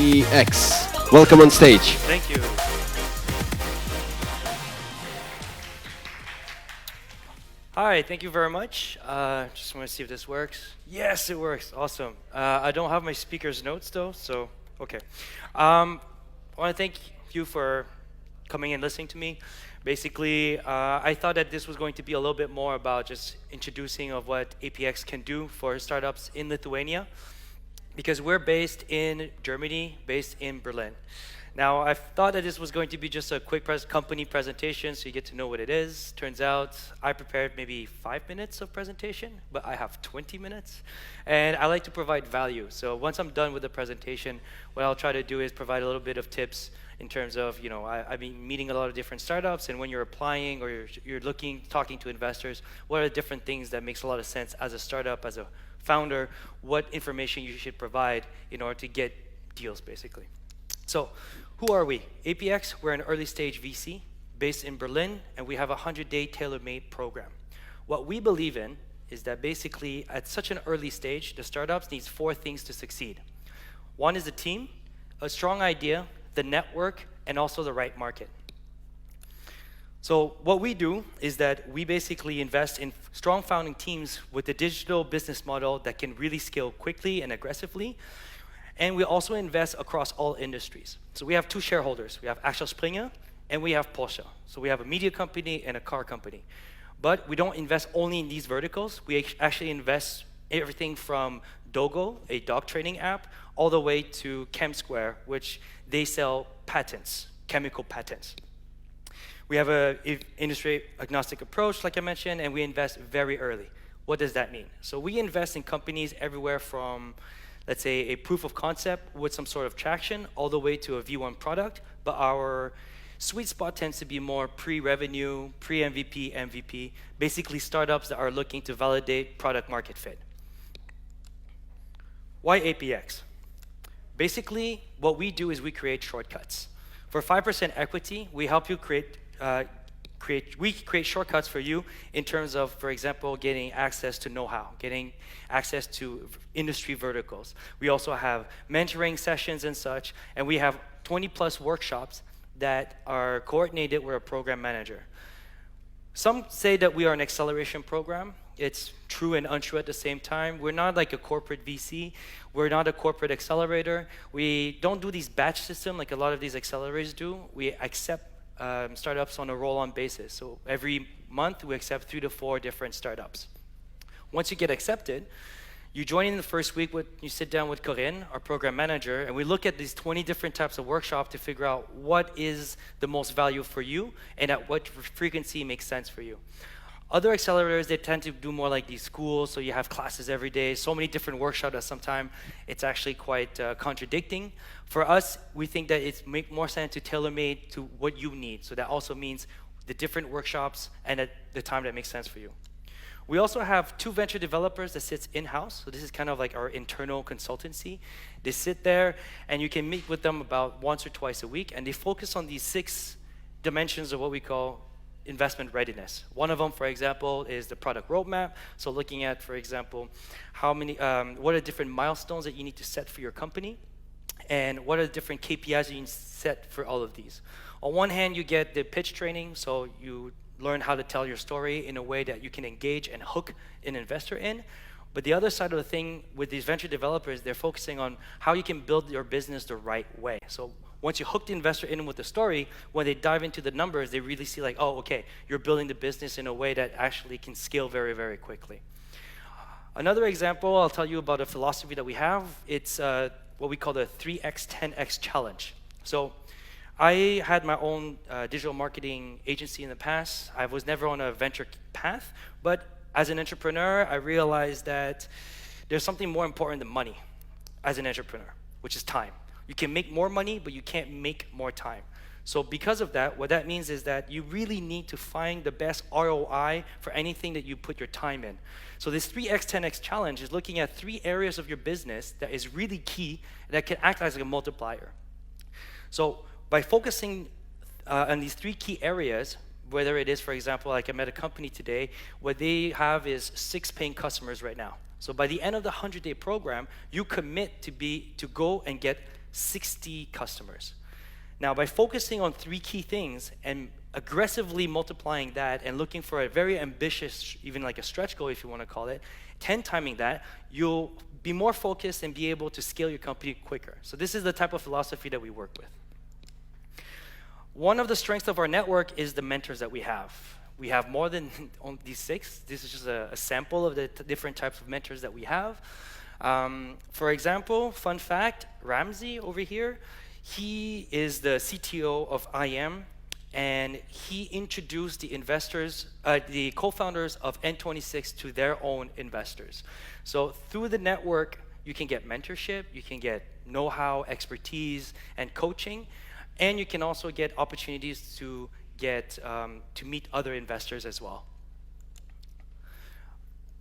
APX. Welcome on stage. Thank you. Hi, thank you very much. Just want to see if this works. Yes, it works. Awesome. I don't have my speaker's notes though, so okay. I want to thank you for coming and listening to me. Basically, I thought that this was going to be a little bit more about just introducing of what APX can do for startups in Lithuania, because we're based in Germany, based in Berlin. Now, I thought that this was going to be just a quick company presentation so you get to know what it is. Turns out I prepared maybe 5 minutes of presentation, but I have 20 minutes. And I like to provide value. So once I'm done with the presentation, what I'll try to do is provide a little bit of tips in terms of, I've been meeting a lot of different startups, and when you're applying or you're looking, talking to investors, what are the different things that makes a lot of sense as a startup, as a founder, what information you should provide in order to get deals, basically. So, who are we? APX, we're an early stage VC based in Berlin, and we have a 100-day Tailormade program. What we believe in is that basically at such an early stage, the startups needs 4 things to succeed. One is the team, a strong idea, the network, and also the right market. So what we do is that we basically invest in strong founding teams with a digital business model that can really scale quickly and aggressively. And we also invest across all industries. So we have 2 shareholders. We have Axel Springer and we have Porsche. So we have a media company and a car company. But we don't invest only in these verticals. We actually invest everything from Dogo, a dog training app, all the way to ChemSquare, which they sell patents, chemical patents. We have an industry agnostic approach, like I mentioned, and we invest very early. What does that mean? So we invest in companies everywhere from, let's say, a proof of concept with some sort of traction, all the way to a V1 product, but our sweet spot tends to be more pre-revenue, pre-MVP, MVP, basically startups that are looking to validate product market fit. Why APX? Basically, what we do is we create shortcuts. For 5% equity, we help you create shortcuts for you in terms of, for example, getting access to know-how, getting access to industry verticals. We also have mentoring sessions and such, and we have 20+ workshops that are coordinated with a program manager. Some say that we are an acceleration program. It's true and untrue at the same time. We're not like a corporate VC. We're not a corporate accelerator. We don't do these batch system like a lot of these accelerators do. We accept startups on a roll-on basis. So every month we accept 3 to 4 different startups. Once you get accepted, you join in the first week, you sit down with Corinne, our program manager, and we look at these 20 different types of workshops to figure out what is the most value for you and at what frequency makes sense for you. Other accelerators, they tend to do more like these schools, so you have classes every day, so many different workshops that sometimes it's actually quite contradicting. For us, we think that it makes more sense to tailor-made to what you need. So that also means the different workshops and at the time that makes sense for you. We also have 2 venture developers that sits in-house. So this is kind of like our internal consultancy. They sit there and you can meet with them about once or twice a week, and they focus on these 6 dimensions of what we call investment readiness. One of them, for example, is the product roadmap. So looking at, for example, what are different milestones that you need to set for your company, and what are the different KPIs that you need to set for all of these. On one hand, you get the pitch training, so you learn how to tell your story in a way that you can engage and hook an investor in. But the other side of the thing with these venture developers, they're focusing on how you can build your business the right way. So once you hook the investor in with the story, when they dive into the numbers, they really see like, oh, okay, you're building the business in a way that actually can scale very, very quickly. Another example, I'll tell you about a philosophy that we have. It's what we call the 3x, 10x challenge. So I had my own digital marketing agency in the past. I was never on a venture path, but as an entrepreneur, I realized that there's something more important than money as an entrepreneur, which is time. You can make more money, but you can't make more time. So because of that, what that means is that you really need to find the best ROI for anything that you put your time in. So this 3x, 10x challenge is looking at 3 areas of your business that is really key, that can act as a multiplier. So by focusing on these 3 key areas, whether it is, for example, like I met a company today, what they have is 6 paying customers right now. So by the end of the 100-day program, you commit to go and get 60 customers. Now, by focusing on 3 key things and aggressively multiplying that and looking for a very ambitious, even like a stretch goal, if you want to call it, 10 timing that, you'll be more focused and be able to scale your company quicker. So this is the type of philosophy that we work with. One of the strengths of our network is the mentors that we have. We have more than on these 6. This is just a sample of the different types of mentors that we have. For example, fun fact, Ramsey over here, he is the CTO of IM, and he introduced the investors, the co-founders of N26 to their own investors. So through the network, you can get mentorship, you can get know-how, expertise, and coaching, and you can also get opportunities to to meet other investors as well.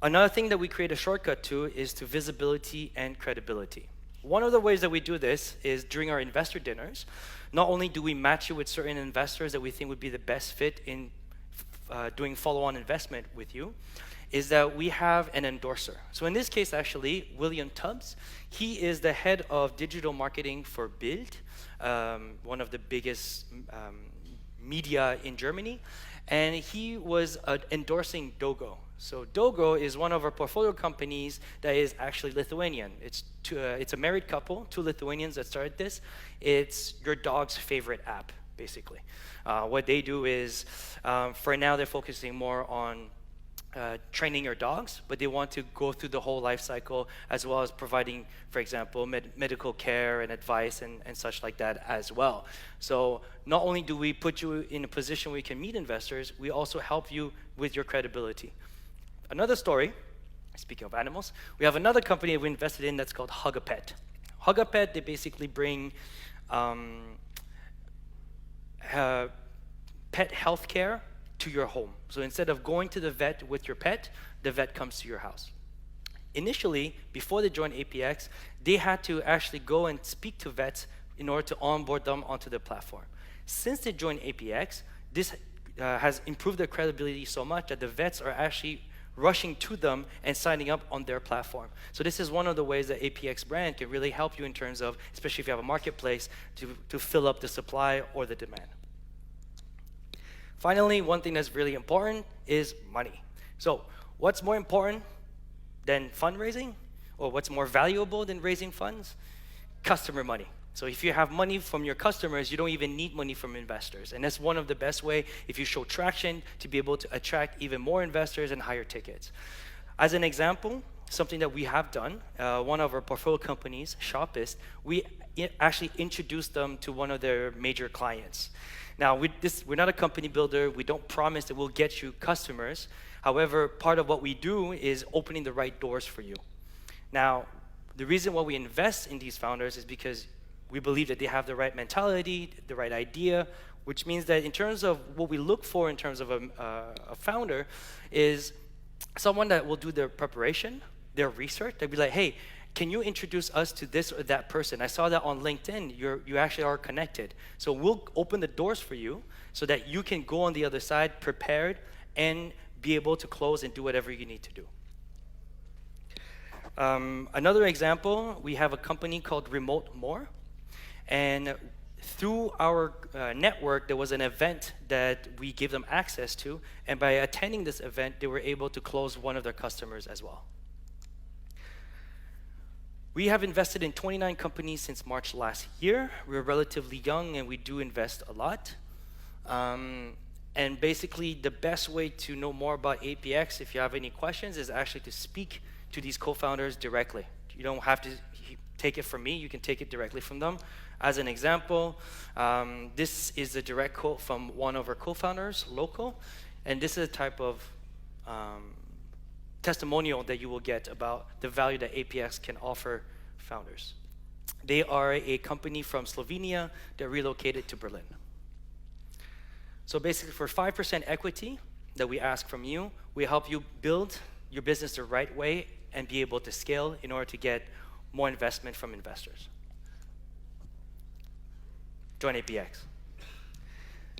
Another thing that we create a shortcut to is to visibility and credibility. One of the ways that we do this is during our investor dinners. Not only do we match you with certain investors that we think would be the best fit in doing follow-on investment with you, is that we have an endorser. So in this case, actually, William Tubbs, he is the head of digital marketing for Bild, one of the biggest media in Germany, and he was endorsing Dogo. So Dogo is one of our portfolio companies that is actually Lithuanian. It's a married couple, 2 Lithuanians that started this. It's your dog's favorite app, basically. What they do is, for now, they're focusing more on training your dogs, but they want to go through the whole life cycle as well as providing, for example, medical care and advice and such like that as well. So not only do we put you in a position where you can meet investors, we also help you with your credibility. Another story, speaking of animals, we have another company we invested in that's called Hug a Pet. Hug a Pet, they basically bring pet healthcare to your home. So instead of going to the vet with your pet, the vet comes to your house. Initially, before they joined APX, they had to actually go and speak to vets in order to onboard them onto the platform. Since they joined APX, this has improved their credibility so much that the vets are actually rushing to them and signing up on their platform. So this is one of the ways that APX brand can really help you in terms of, especially if you have a marketplace, to fill up the supply or the demand. Finally, one thing that's really important is money. So what's more important than fundraising? Or what's more valuable than raising funds? Customer money. So if you have money from your customers, you don't even need money from investors. And that's one of the best ways, if you show traction, to be able to attract even more investors and higher tickets. As an example, something that we have done, one of our portfolio companies, Shopist, we actually introduced them to one of their major clients. Now, we're not a company builder. We don't promise that we'll get you customers. However, part of what we do is opening the right doors for you. Now, the reason why we invest in these founders is because we believe that they have the right mentality, the right idea, which means that in terms of what we look for in terms of a founder is someone that will do their preparation, their research. They'll be like, hey, can you introduce us to this or that person? I saw that on LinkedIn. You actually are connected. So we'll open the doors for you so that you can go on the other side prepared and be able to close and do whatever you need to do. Another example, we have a company called Remote More. And through our network, there was an event that we gave them access to. And by attending this event, they were able to close one of their customers as well. We have invested in 29 companies since March last year. We're relatively young and we do invest a lot. And basically the best way to know more about APX, if you have any questions, is actually to speak to these co-founders directly. You don't have to take it from me, you can take it directly from them. As an example, this is a direct quote from one of our co-founders, Local, and this is a type of testimonial that you will get about the value that APX can offer founders. They are a company from Slovenia that relocated to Berlin. So basically for 5% equity that we ask from you, we help you build your business the right way and be able to scale in order to get more investment from investors. Join APX.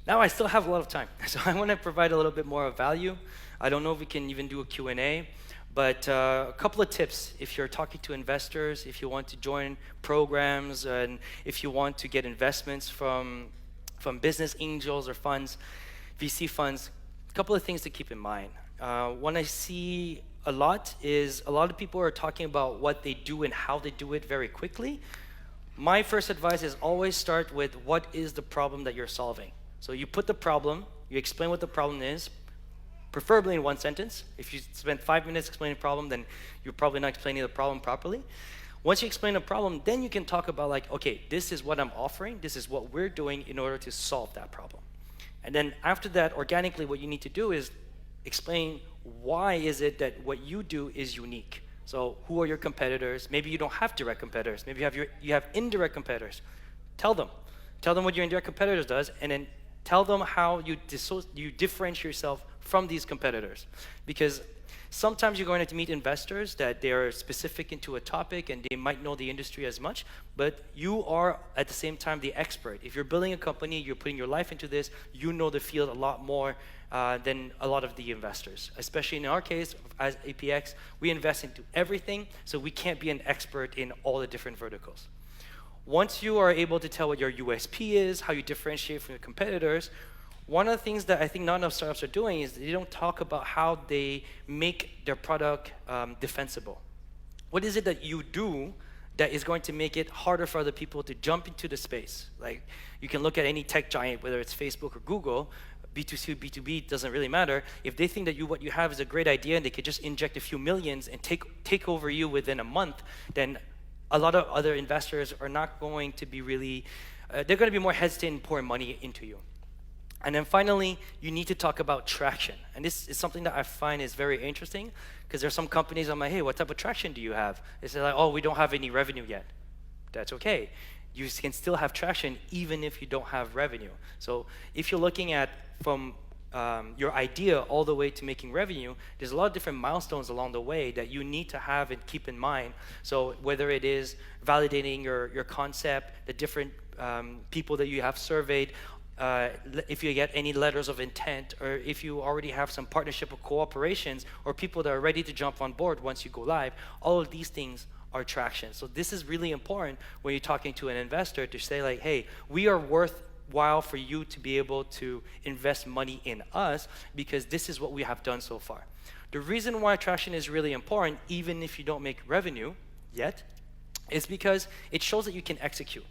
Now I still have a lot of time, so I want to provide a little bit more of value. I don't know if we can even do a Q&A, But a couple of tips if you're talking to investors, if you want to join programs, and if you want to get investments from business angels or funds, VC funds, a couple of things to keep in mind. One I see a lot is a lot of people are talking about what they do and how they do it very quickly. My first advice is always start with what is the problem that you're solving. So you put the problem, you explain what the problem is, preferably in one sentence. If you spend 5 minutes explaining the problem, then you're probably not explaining the problem properly. Once you explain the problem, then you can talk about like, okay, this is what I'm offering, this is what we're doing in order to solve that problem. And then after that, organically, what you need to do is explain why is it that what you do is unique. So who are your competitors? Maybe you don't have direct competitors. Maybe you have indirect competitors. Tell them what your indirect competitors does, and then tell them how you differentiate yourself from these competitors. Because sometimes you're going to meet investors that they are specific into a topic and they might know the industry as much, but you are at the same time the expert. If you're building a company, you're putting your life into this, you know the field a lot more than a lot of the investors. Especially in our case, as APX, we invest into everything, so we can't be an expert in all the different verticals. Once you are able to tell what your USP is, how you differentiate from your competitors, one of the things that I think not enough startups are doing is they don't talk about how they make their product defensible. What is it that you do that is going to make it harder for other people to jump into the space? Like, you can look at any tech giant, whether it's Facebook or Google, B2C or B2B, doesn't really matter. If they think that what you have is a great idea and they could just inject a few millions and take over you within a month, then a lot of other investors are not going to be really, they're going to be more hesitant in pouring money into you. And then finally, you need to talk about traction. And this is something that I find is very interesting, because there's some companies I'm like, hey, what type of traction do you have? They say like, oh, we don't have any revenue yet. That's okay. You can still have traction even if you don't have revenue. So if you're looking at from your idea all the way to making revenue, there's a lot of different milestones along the way that you need to have and keep in mind. So whether it is validating your concept, the different people that you have surveyed, if you get any letters of intent, or if you already have some partnership or cooperations, or people that are ready to jump on board once you go live, all of these things are traction. So this is really important when you're talking to an investor to say like, hey, we are worthwhile for you to be able to invest money in us because this is what we have done so far. The reason why traction is really important, even if you don't make revenue yet, is because it shows that you can execute.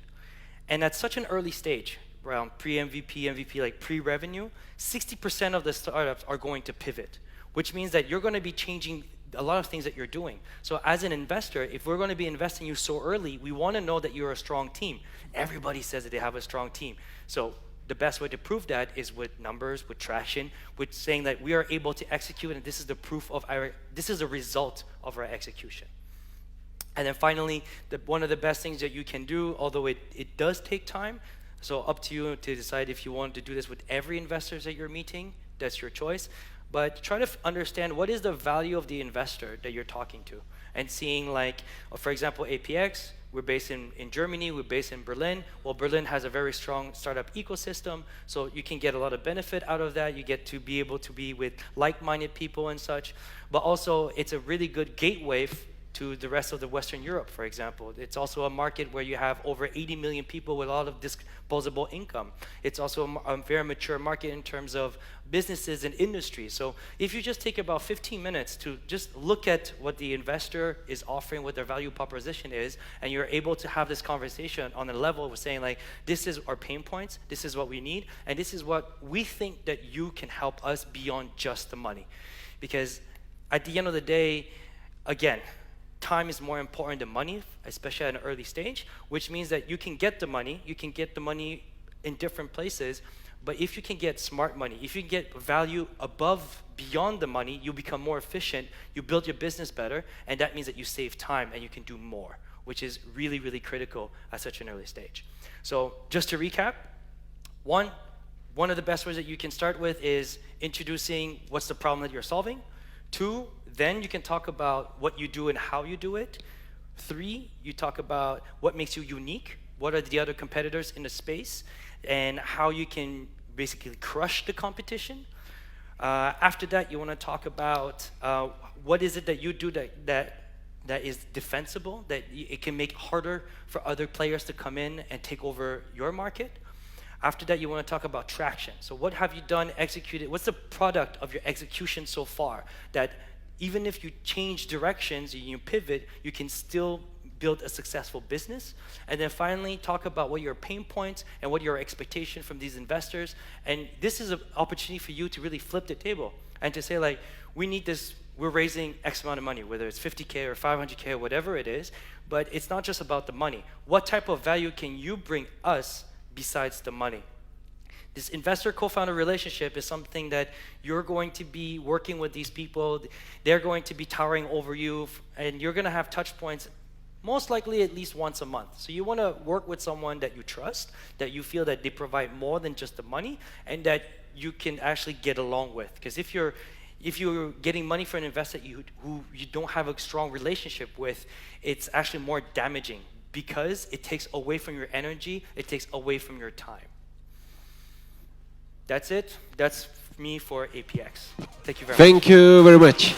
And at such an early stage, around pre-MVP, MVP, like pre-revenue, 60% of the startups are going to pivot, which means that you're going to be changing a lot of things that you're doing. So as an investor, if we're going to be investing you so early, we want to know that you're a strong team. Everybody says that they have a strong team. So the best way to prove that is with numbers, with traction, with saying that we are able to execute, and this is the proof of this is a result of our execution. And then finally, one of the best things that you can do, although it does take time, so up to you to decide if you want to do this with every investor that you're meeting, that's your choice. But try to understand what is the value of the investor that you're talking to. And seeing like, for example, APX, we're based in Germany, we're based in Berlin. Well, Berlin has a very strong startup ecosystem, so you can get a lot of benefit out of that. You get to be able to be with like-minded people and such. But also, it's a really good gateway to the rest of the Western Europe, for example. It's also a market where you have over 80 million people with a lot of disposable income. It's also a very mature market in terms of businesses and industries. So if you just take about 15 minutes to just look at what the investor is offering, what their value proposition is, and you're able to have this conversation on a level of saying like, this is our pain points, this is what we need, and this is what we think that you can help us beyond just the money. Because at the end of the day, again, time is more important than money, especially at an early stage, which means that you can get the money in different places, but if you can get smart money, if you get value above, beyond the money, you become more efficient, you build your business better, and that means that you save time and you can do more, which is really, really critical at such an early stage. So just to recap, one of the best ways that you can start with is introducing what's the problem that you're solving. 2, then you can talk about what you do and how you do it. 3, you talk about what makes you unique, what are the other competitors in the space, and how you can basically crush the competition. After that, you want to talk about what is it that you do that is defensible, that it can make harder for other players to come in and take over your market. After that, you want to talk about traction. So what have you done, executed? What's the product of your execution so far that even if you change directions, you pivot, you can still build a successful business? And then finally, talk about what your pain points and what your expectation from these investors. And this is an opportunity for you to really flip the table and to say, like, we need this, we're raising X amount of money, whether it's 50K or 500K or whatever it is, but it's not just about the money. What type of value can you bring us besides the money? This investor co-founder relationship is something that you're going to be working with these people. They're going to be towering over you, and you're going to have touch points most likely at least once a month. So you want to work with someone that you trust, that you feel that they provide more than just the money, and that you can actually get along with. Because if you're getting money from an investor who you don't have a strong relationship with, it's actually more damaging because it takes away from your energy, it takes away from your time. That's it. That's me for APX. Thank you very much. Thank you very much.